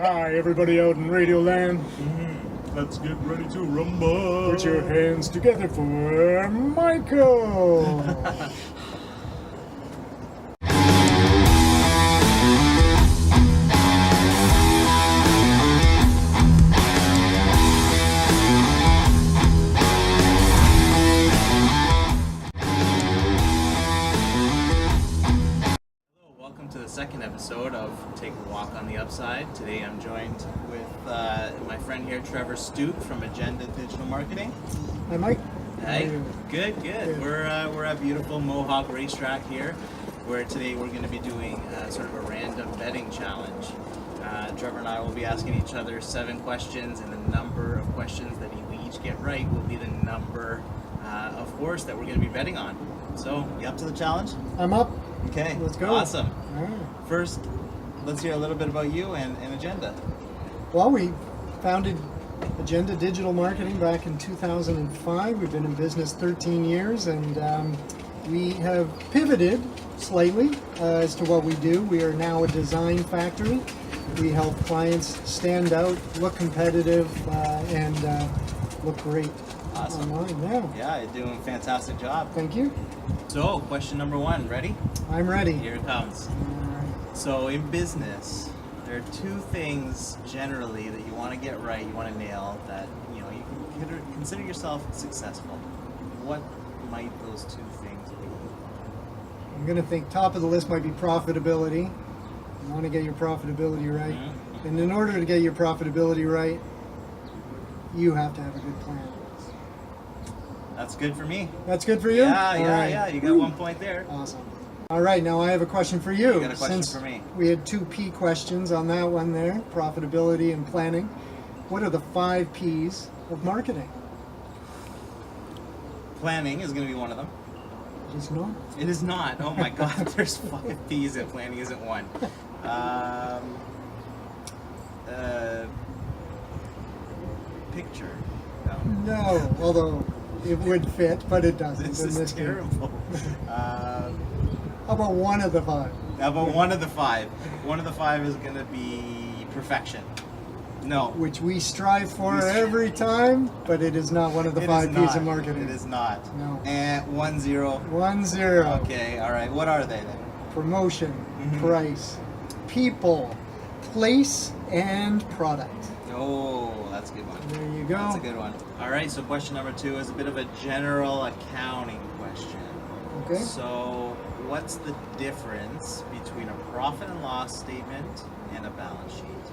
Hi, everybody out in Radio Land. Let's get ready to rumble. Put your hands together for Michael. Welcome to the second episode of Take a Walk on the Upside. Today I'm joined with my friend here, Trevor-Stooke from Agenda Digital Marketing. Hi, Mike. Hey, good. We're at beautiful Mohawk Racetrack here, where today we're going to be doing sort of a random betting challenge. Trevor and I will be asking each other 7 questions, and the number of questions that we each get right will be the number of horse that we're going to be betting on. So, you up to the challenge? I'm up. Okay, Let's go. Awesome. All right. First, let's hear a little bit about you and Agenda. Well, we founded Agenda Digital Marketing back in 2005. We've been in business 13 years, and we have pivoted slightly as to what we do. We are now a design factory. We help clients stand out, look competitive, and look great. Awesome. Online. Yeah, you're doing a fantastic job. Thank you. So, question number 1, ready? I'm ready. Here it comes. So, in business, there are 2 things generally that you want to get right, you want to nail, that you can consider yourself successful. What might those 2 things be? I'm going to think top of the list might be profitability. You want to get your profitability right. Mm-hmm. And in order to get your profitability right, you have to have a good plan. That's good for me. That's good for you? Yeah. You got 1 point there. Awesome. All right, now I have a question for you. You got a question Since for me. we had 2 P questions on that one there, profitability and planning. What are the 5 P's of marketing? Planning is going to be one of them. Just know. It is not. Oh my God, there's 5 P's and planning isn't one. Picture. No, although it would fit, but it doesn't. This in is this case. terrible. How about one of the 5? How about one of the 5? One of the 5 is going to be perfection. No. Which we strive for every time, but it is not one of the 5 P's of marketing. It is not. No. And 1-0. 1-0. Okay, all right. What are they then? Promotion, Mm-hmm. price, people, place, and product. Oh, that's a good one. There you go. That's a good one. All right, so question number 2 is a bit of a general accounting question. Okay. So, what's the difference between a profit and loss statement and a balance sheet?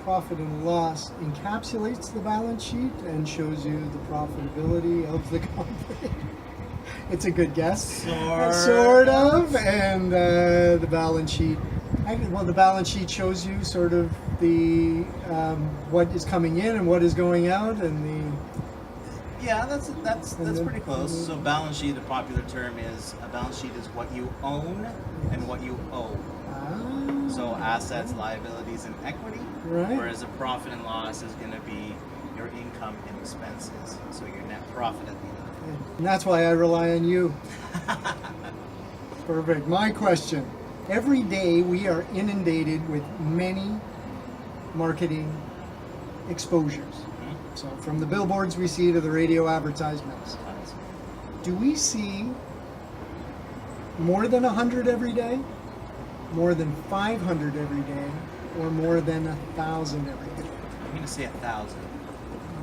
Profit and loss encapsulates the balance sheet and shows you the profitability of the company. It's a good guess. Sort of. And the balance sheet, the balance sheet shows you sort of the what is coming in and what is going out, and the. Yeah, that's pretty close. So balance sheet, a popular term is, a balance sheet is what you own and what you owe. So assets, liabilities, and equity. Right. Whereas a profit and loss is going to be your income and expenses. So your net profit at the end of the day. And that's why I rely on you. Perfect. My question. Every day we are inundated with many marketing exposures. Mm-hmm. So from the billboards we see to the radio advertisements. Do we see more than 100 every day? More than 500 every day? Or more than 1,000 every day? I'm going to say 1,000.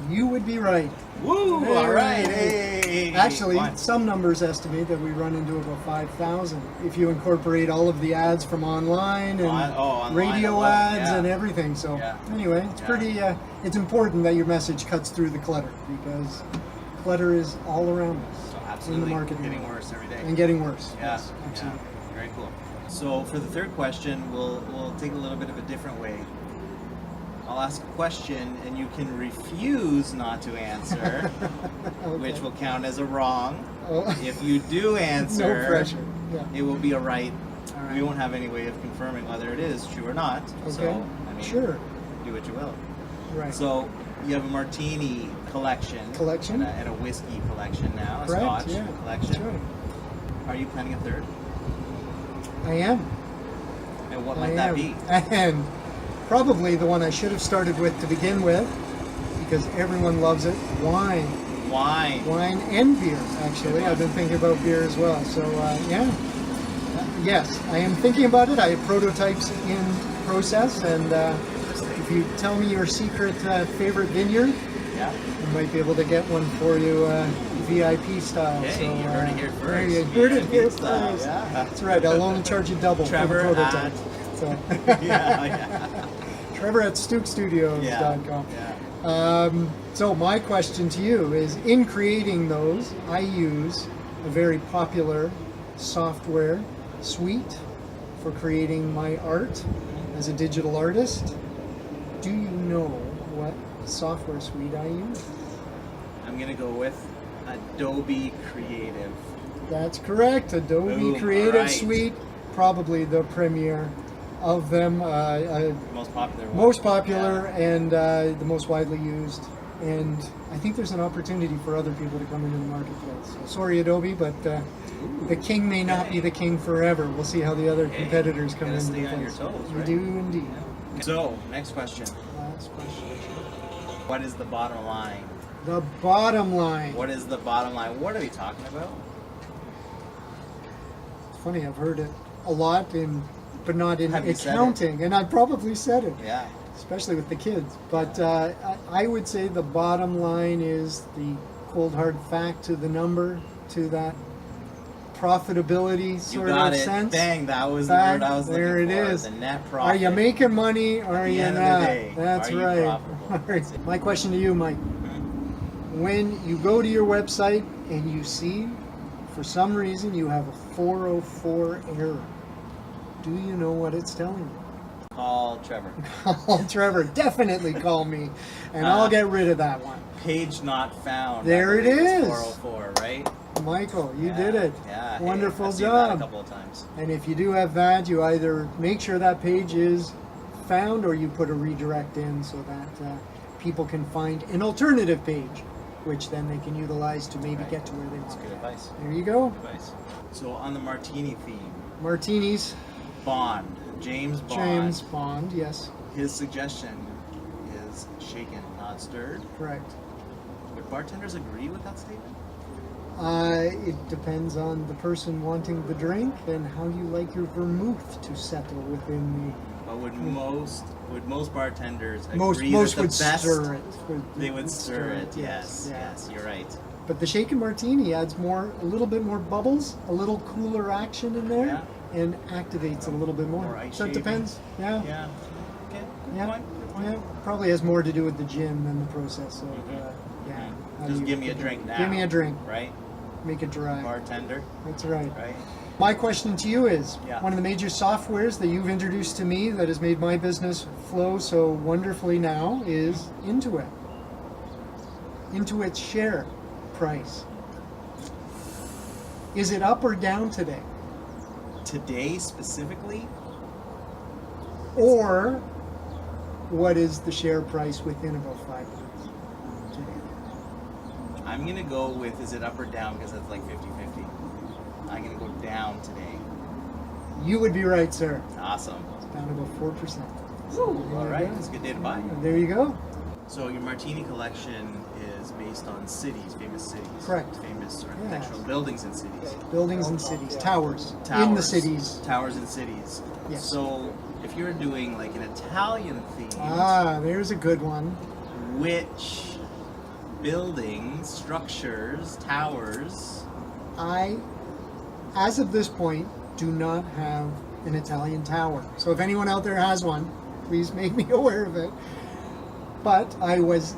You would be right. Woo! Hey. All right. Hey. Actually, Fine. some numbers estimate that we run into about 5,000 if you incorporate all of the ads from online and online radio alone, ads yeah. and everything. So Yeah. anyway, it's pretty. It's important that your message cuts through the clutter, because clutter is all around us So in the absolutely marketing getting world. worse every day. And getting worse. Yeah, Yes, absolutely. yeah, very cool. So for the third question, we'll take a little bit of a different way. I'll ask a question, and you can refuse not to answer, Okay. which will count as a wrong. Oh. If you do answer, No pressure. Yeah. it will be a right. All right. We won't have any way of confirming whether it is true or not. Okay. So, I mean, Sure. do what you will. Right. So you have a martini collection. Collection. And a whiskey collection now, a Correct, scotch yeah, collection. That's right. Are you planning a third? I am. And what might that be? And probably the one I should have started with to begin with, because everyone loves it, wine. Wine and beer, actually. I've been thinking about beer as well. So, yes, I am thinking about it. I have prototypes in process, and if you tell me your secret favorite vineyard, I might be able to get one for you, VIP style. Okay, so, you heard it here first. You heard it here VIP first. style, yeah. That's right. I'll only charge you double Trevor for the prototype. So. Trevor at StookeStudios.com. So my question to you is, in creating those, I use a very popular software suite for creating my art as a digital artist. Do you know what software suite I use? I'm gonna go with Adobe Creative. That's correct. Adobe Boom, Creative alright. Suite, probably the premier of them. Most popular one. Most popular and the most widely used. And I think there's an opportunity for other people to come into the marketplace. So sorry, Adobe, but the king may not be the king forever. We'll see how the other competitors come gotta into stay the on your place. toes, We right? do indeed. So, next question. Last question. What is the bottom line? The bottom line. What is the bottom line? What are we talking about? It's funny, I've heard it a lot, but not in Have you said it? accounting, and I probably said it. Yeah. Especially with the kids. But I would say the bottom line is the cold hard fact to the number, to that profitability You sort got of it. sense. Bang, that was the Fact, word I was looking there it for. is. The net Are profit. you making money or are the you end of the not? day, That's are you right. profitable? All right. My question to you, Mike. When you go to your website and you see, for some reason, you have a 404 error, do you know what it's telling you? Call Trevor. Call Trevor. Definitely call me, and I'll get rid of that one. Page not found. There I it believe is. 404, right? Michael, you Yeah, did it. Yeah. hey, Wonderful I've seen that a job. couple of times. And if you do have that, you either make sure that page is found or you put a redirect in so that people can find an alternative page, which then they can utilize to maybe Right. get to where they That's want. good advice. There you go. Good advice. So on the martini theme, Martinis, Bond, James Bond. James Bond, yes, His suggestion is shaken, not stirred. correct. Would bartenders agree with that statement? It depends on the person wanting the drink and how you like your vermouth to settle within But would most bartenders the... agree Most that would the best stir it. they would stir it? yes. Yes, you're right. But the shaken martini adds a little bit more bubbles, a little cooler action in there, and activates it a little bit more. More ice So it shaving. depends. Yeah. Yeah. Okay. Good Yeah. point. Good point. Yeah. Probably has more to do with the gin than the process. So, yeah. How do Just you give get me a the drink now. Give me a drink. Right? Make it dry. Bartender. That's right. Right? My question to you is, Yeah. one of the major softwares that you've introduced to me that has made my business flow so wonderfully now is Intuit. Intuit's share price. Is it up or down today? Today specifically, Or what is the share price within about 5 months today? I'm going to go with is it up or down because that's like 50-50. I'm going to go down today. You would be right, sir. Awesome. It's down about 4%. All right. That's a good day to buy. There you go. So your martini collection is based on cities, famous cities. Correct. Famous architectural buildings in cities. Buildings and cities, towers in the Towers. cities. Towers in cities. Yes. So if you're doing like an Italian theme, There's a good one. which buildings, structures, towers? I, as of this point, do not have an Italian tower. So if anyone out there has one, please make me aware of it. But I was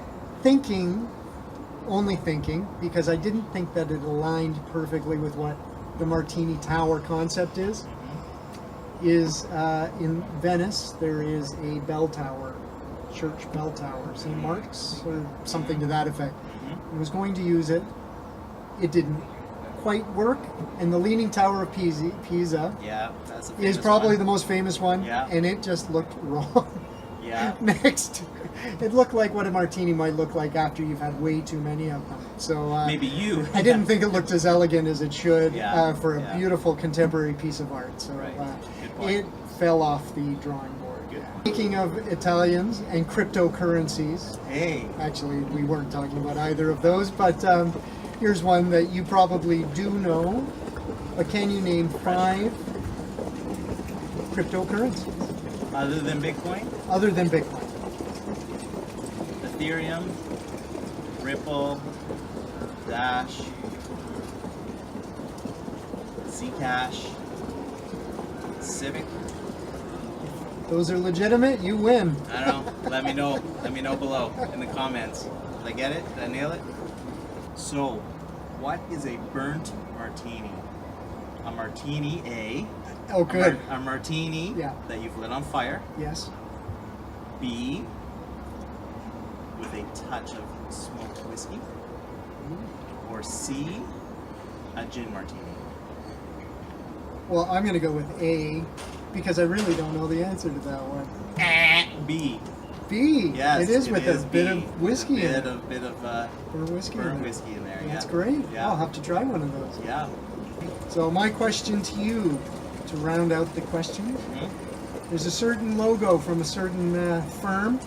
only thinking, because I didn't think that it aligned perfectly with what the Martini Tower concept is in Venice, there is a bell tower, church bell tower, St. Mark's, or something to that effect. I was going to use it. It didn't quite work, and the Leaning Tower of Pisa Yeah, that's a is famous probably one. the most famous one, Yeah. and it just looked wrong. Yeah. Next, it looked like what a martini might look like after you've had way too many of them. So Maybe you. I didn't think it looked as elegant as it should for a Yeah. beautiful contemporary piece of art. So Right. Good point. it fell off the drawing board. Good Yeah. point. Speaking of Italians and cryptocurrencies, Hey. actually we weren't talking about either of those, but here's one that you probably do know. But can you name 5 cryptocurrencies Other than Bitcoin, other than Bitcoin? Ethereum, Ripple, Dash, Zcash, Civic. Those are legitimate. You win. I don't know. Let me know. Let me know below in the comments. Did I get it? Did I nail it? So, what is a burnt martini? A martini, Oh, good. A martini Yeah. that you've lit on fire. Yes. B, with a touch of smoked whiskey. Or C, a gin martini. Well, I'm going to go with A because I really don't know the answer to that one. B. B. Yes, it is with a B. bit of whiskey in it. Bit of Burnt whiskey in burnt there. whiskey in there. That's Yeah. great. Yeah. I'll have to try one of those. Yeah. So my question to you, to round out the questions, there's a certain logo from a certain firm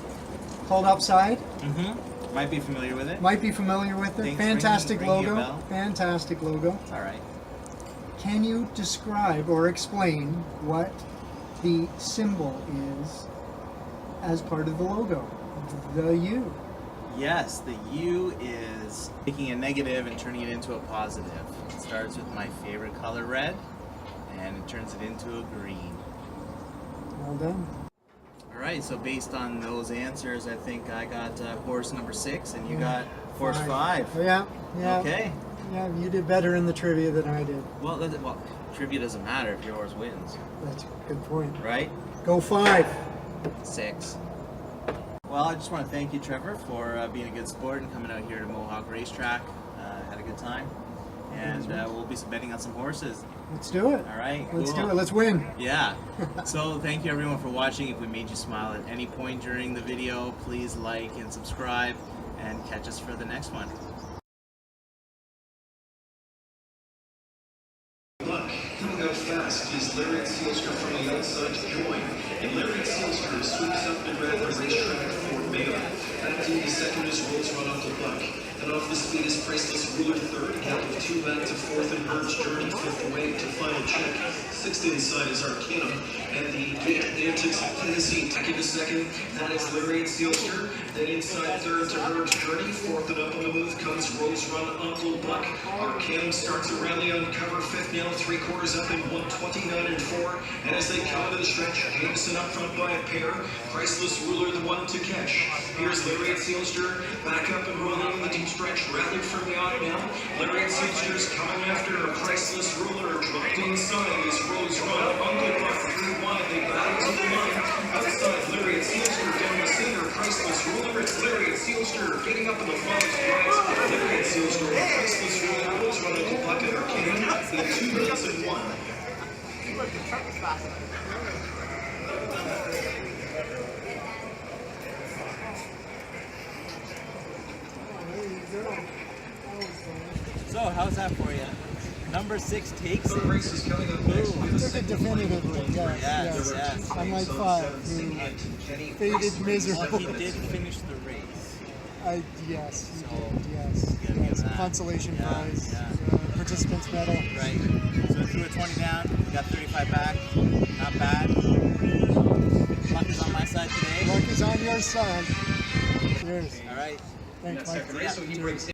called Upside. Mm-hmm. Might be familiar with it. Might be familiar with it. Thanks, Fantastic ringing a logo. bell. Fantastic logo. It's all right. Can you describe or explain what the symbol is as part of the logo? The U. Yes, the U is taking a negative and turning it into a positive. It starts with my favorite color, red, and it turns it into a green. Well done. All right, so based on those answers, I think I got horse number 6, and you got horse 5. Oh, yeah. Yeah. Okay. Yeah, you did better in the trivia than I did. Well, trivia doesn't matter if your horse wins, That's a good point. right? Go 5. 6. Well, I just want to thank you, Trevor, for being a good sport and coming out here to Mohawk Racetrack. Had a good time. And we'll be betting on some horses. Let's do it. All right, Let's cool. do it. Let's win. Yeah. So thank you everyone for watching. If we made you smile at any point during the video, please like and subscribe and catch us for the next one. Coming out fast is Lariat Sealster from the outside to join. And Lariat Sealster sweeps up the red the racetrack for Mayo. Acting the second is Rolls Run off the buck. And off the speed is Priceless Ruler third. Gap of 2 back to fourth and Bird's Journey fifth away to final check. Sixth inside is Arcanum. And the Antics of Tennessee taking to second. That is Lariat Sealster. Then inside third to Bird's Journey. Fourth and up on the move comes Rolls Run Uncle Buck. Arcanum starts a rally on cover. Fifth now 3/4 up in 129 and 4. And as they come into the stretch, Jameson up front by a pair. Priceless Ruler the one to catch. Here's Lariat Sealster back up and rolling in the deep stretch. Rallied from the out now. Lariat Sealster's coming after a Priceless Ruler. Dropped inside is Rose Run. Uncle Buck 3 wide. They battle to the line. Outside Lariat Sealster down the center. Priceless Ruler. It's Lariat Sealster getting up in the front. Right. Lariat Sealster. Priceless Ruler. Rose Run Uncle Buck at Arcanum in 2 minutes and 1. So, how's that for you? Number 6 takes The it. race is coming up next. We have a Took it second definitively. Yes. Yes, yes. yes. Unlike 5, who faded miserably. But he did finish the race. Yes, he So, did. Yes. you gotta give Yes. that. Consolation Yeah, prize. yeah. Participants medal. Right. So we threw a 20 down. We got 35 back. Not bad. Luck is on my side today. Luck is on your side. Cheers. All right. Thanks, Mike. Second race, so he breaks